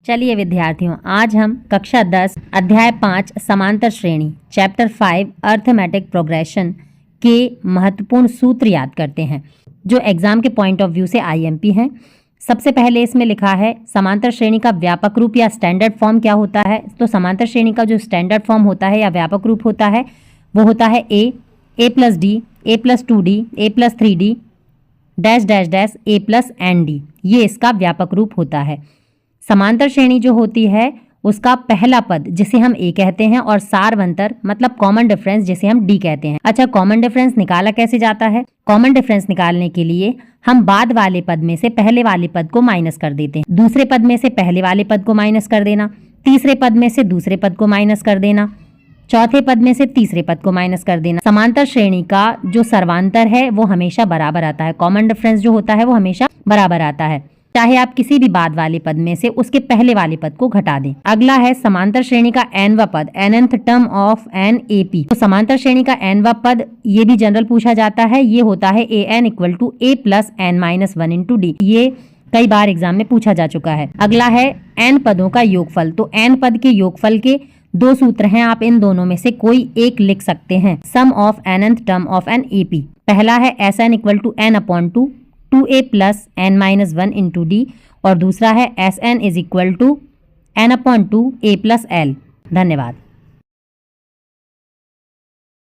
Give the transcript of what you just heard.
चलिए विद्यार्थियों, आज हम कक्षा 10 अध्याय 5 समांतर श्रेणी चैप्टर 5 अर्थमेटिक प्रोग्रेशन के महत्वपूर्ण सूत्र याद करते हैं जो एग्जाम के पॉइंट ऑफ व्यू से आईएमपी हैं। सबसे पहले इसमें लिखा है समांतर श्रेणी का व्यापक रूप या स्टैंडर्ड फॉर्म क्या होता है। तो समांतर श्रेणी का जो स्टैंडर्ड फॉर्म होता है या व्यापक रूप होता है वो होता है A plus D, A plus 2d, A plus 3d, dash dash dash A plus N D. ये इसका व्यापक रूप होता है। समांतर श्रेणी जो होती है उसका पहला पद जिसे हम ए कहते हैं और सारवंतर मतलब कॉमन डिफरेंस जिसे हम डी कहते हैं। अच्छा, कॉमन डिफरेंस निकाला कैसे जाता है? कॉमन डिफरेंस निकालने के लिए हम बाद वाले पद में से पहले वाले पद को माइनस कर देते हैं, दूसरे पद में से पहले वाले पद को माइनस कर देना, तीसरे पद में से दूसरे पद को माइनस कर देना, चौथे पद में से तीसरे पद को माइनस कर देना। समांतर श्रेणी का जो सर्वांतर है वो हमेशा बराबर आता है। कॉमन डिफरेंस जो होता है वो हमेशा बराबर आता है, चाहे आप किसी भी बाद वाले पद में से उसके पहले वाले पद को घटा दें। अगला है समांतर श्रेणी का एनवा पद, nth term of N A P. तो समांतर श्रेणी का एनवा पद ये भी जनरल पूछा जाता है, ये होता है A N equal to A plus N minus 1 into D. ये कई बार एग्जाम में पूछा जा चुका है। अगला है एन पदों का योगफल। तो एन पद के योगफल के दो सूत्र हैं, आप इन दोनों में से कोई एक लिख सकते हैं। Sum of nth term of N A P. पहला है S N equal to N upon 2a plus N minus 1 into D और दूसरा है S N is equal to N upon 2a plus L. धन्यवाद।